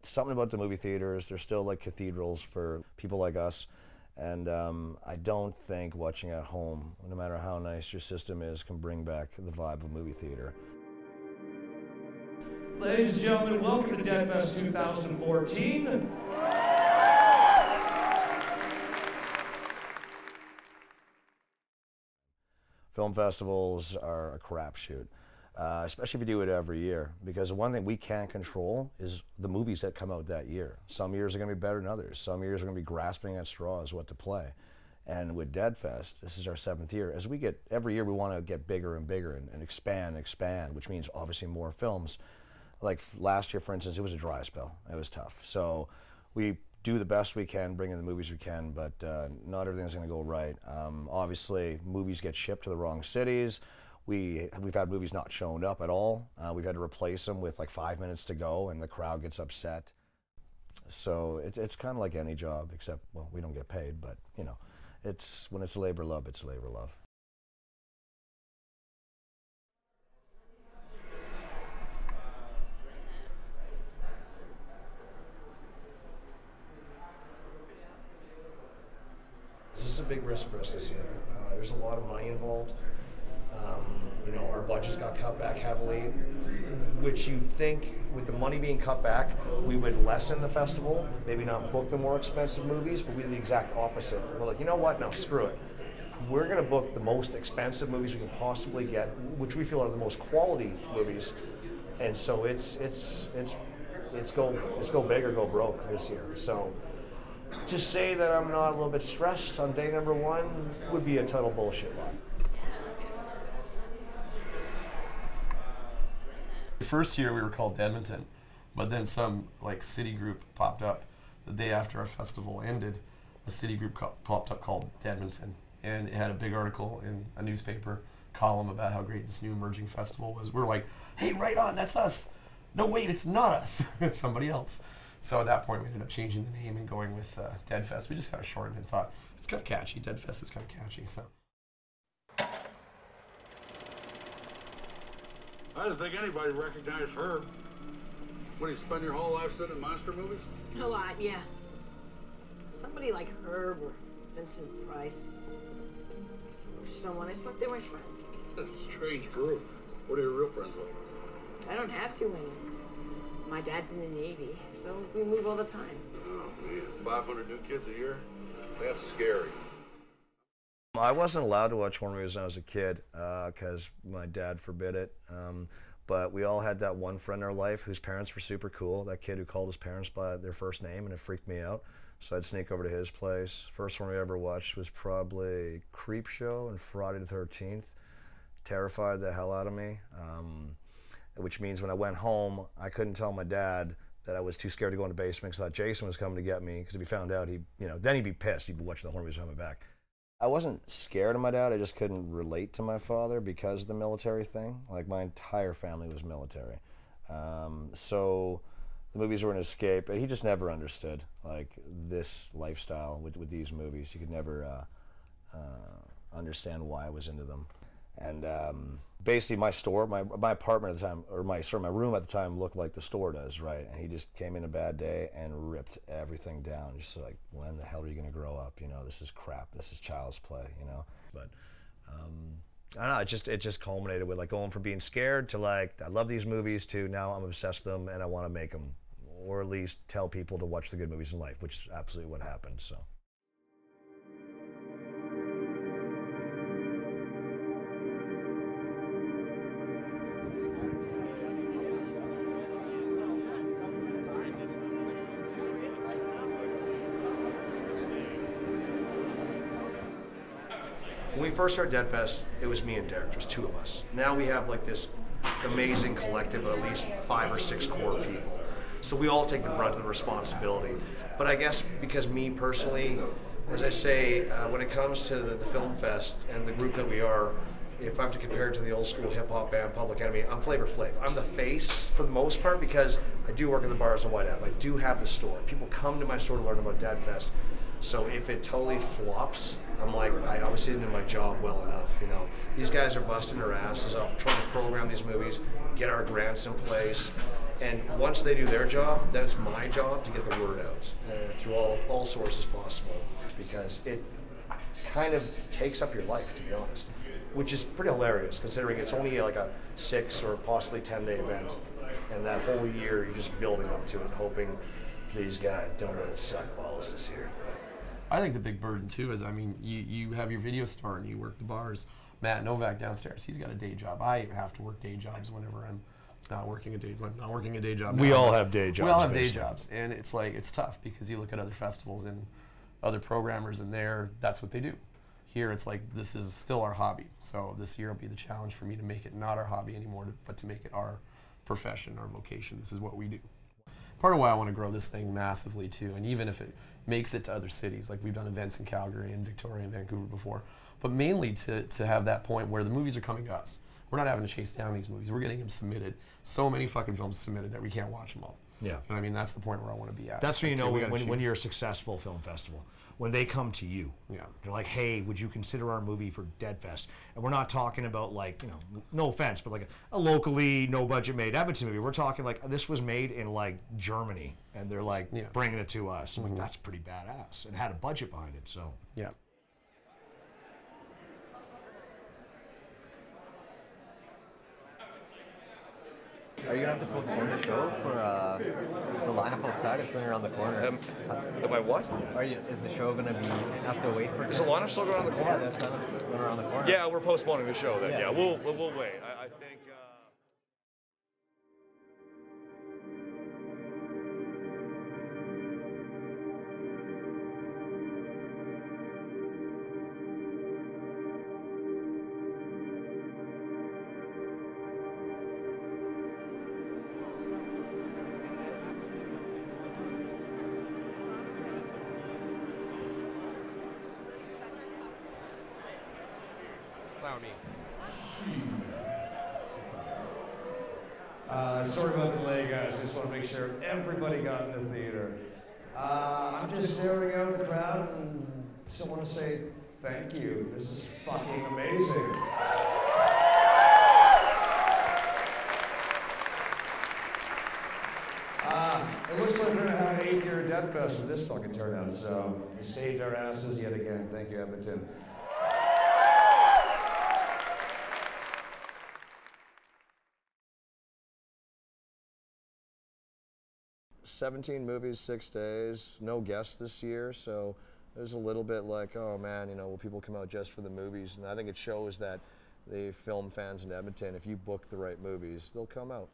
something about the movie theaters. They're still like cathedrals for people like us. And I don't think watching at home, no matter how nice your system is, can bring back the vibe of movie theater. Ladies and gentlemen, welcome to DeadFest 2014. Film festivals are a crapshoot, especially if you do it every year, because the one thing we can't control is the movies that come out that year. Some years are going to be better than others. Some years are going to be grasping at straws what to play. And with DeadFest, this is our 7th year. As we get, every year we want to get bigger and bigger and expand, which means obviously more films. Like last year, for instance, it was a dry spell. It was tough. So we do the best we can, bring in the movies we can, but not everything's going to go right. Obviously, movies get shipped to the wrong cities. We've had movies not showing up at all. We've had to replace them with like 5 minutes to go, and the crowd gets upset. So it's kind of like any job, except, well, we don't get paid, but you know, when it's labor love, it's labor love. This is a big risk for us this year. There's a lot of money involved. You know, our budgets got cut back heavily, which you'd think with the money being cut back, we would lessen the festival, maybe not book the more expensive movies, but we did the exact opposite. We're like, you know what, no, screw it. We're gonna book the most expensive movies we can possibly get, which we feel are the most quality movies. And so it's go big or go broke this year. So to say that I'm not a little bit stressed on day number 1 would be a total bullshit lie. The first year we were called Edmonton, but then some like city group popped up the day after our festival ended. A city group popped up called Edmonton, and it had a big article in a newspaper column about how great this new emerging festival was. We were like, hey, right on, that's us. No, wait, it's not us, it's somebody else. So at that point we ended up changing the name and going with DeadFest. We just kind of shortened and thought, it's kind of catchy, DeadFest is kind of catchy, so. I didn't think anybody recognized her. What, do you spend your whole life sitting in monster movies? A lot, yeah. Somebody like Herb or Vincent Price or someone. I just thought they were friends. That's a strange group. What are your real friends like? I don't have too many. My dad's in the Navy, so we move all the time. Oh, man. 500 new kids a year? That's scary. I wasn't allowed to watch horror movies when I was a kid because my dad forbid it. But we all had that one friend in our life whose parents were super cool. That kid who called his parents by their first name, and it freaked me out. So I'd sneak over to his place. First one we ever watched was probably Creepshow and Friday the 13th. Terrified the hell out of me. Which means when I went home, I couldn't tell my dad that I was too scared to go in the basement because I thought Jason was coming to get me. Because if he found out, then he'd be pissed. He'd be watching the horror movies on my back. I wasn't scared of my dad, I just couldn't relate to my father because of the military thing. Like, my entire family was military. So the movies were an escape, but he just never understood, like, this lifestyle with these movies. He could never understand why I was into them. And basically my apartment at the time, or my room at the time looked like the store does, right? And he just came in a bad day and ripped everything down. Just like, when the hell are you gonna grow up? You know, this is crap, this is child's play, you know? But I don't know, it just culminated with like going from being scared to like, I love these movies to now I'm obsessed with them and I wanna make them, or at least tell people to watch the good movies in life, which is absolutely what happened, so. When we first started DeadFest, it was me and Derek, there's 2 of us. Now we have like this amazing collective of at least 5 or 6 core people. So we all take the brunt of the responsibility. But I guess because me personally, as I say, when it comes to the Film Fest and the group that we are, if I have to compare it to the old school hip hop band Public Enemy, I'm Flavor Flav. I'm the face for the most part because I do work at the bars in White Ave. I do have the store. People come to my store to learn about DeadFest. So if it totally flops, I'm like, I obviously didn't do my job well enough, you know. These guys are busting their asses off trying to program these movies, get our grants in place, And once they do their job, then it's my job to get the word out through all sources possible, because it kind of takes up your life, to be honest, which is pretty hilarious considering it's only like a 6 or possibly 10-day event, and that whole year you're just building up to it, hoping, please God, don't let it suck balls this year. I think the big burden too is, I mean, you have your video store and you work the bars. Matt Novak downstairs, he's got a day job. I have to work day jobs whenever I'm not working a day job. We now. all have day jobs. We all have basically. day jobs, and it's like, it's tough because you look at other festivals and other programmers, and that's what they do. Here it's like, this is still our hobby. So this year will be the challenge for me to make it not our hobby anymore, but to make it our profession, our vocation. This is what we do. Part of why I want to grow this thing massively too, and even if it makes it to other cities, like we've done events in Calgary and Victoria and Vancouver before, but mainly to have that point where the movies are coming to us. We're not having to chase down these movies. We're getting them submitted. So many fucking films submitted that we can't watch them all. Yeah. And I mean, that's the point where I want to be at. That's when you know Okay, when you're a successful film festival. When they come to you, Yeah. they're like, "Hey, would you consider our movie for Dead Fest?" And we're not talking about like, you know, no offense, but like a locally no budget made Edmonton movie. We're talking like this was made in like Germany, and they're like bringing it to us. I'm like, that's pretty badass, and had a budget behind it. So Yeah. Are you gonna have to postpone the show for the lineup outside? It's going around the corner. Am I what? Is the show gonna have to wait for? Is the lineup still going around the Yeah, corner? the lineup's going around the corner. Yeah, we're postponing the show then. Yeah. Yeah, we'll wait. I think. Allow me. Sorry about the delay, guys. Just want to make sure everybody got in the theater. I'm just staring out at the crowd and just want to say thank you. This is fucking amazing. It looks like we're going to have an 8th-year Dead Fest with this fucking turnout, so you saved our asses yet again. Thank you, Edmonton. 17 movies, 6 days, no guests this year, so it was a little bit like, oh man, you know, will people come out just for the movies? And I think it shows that the film fans in Edmonton, if you book the right movies, they'll come out.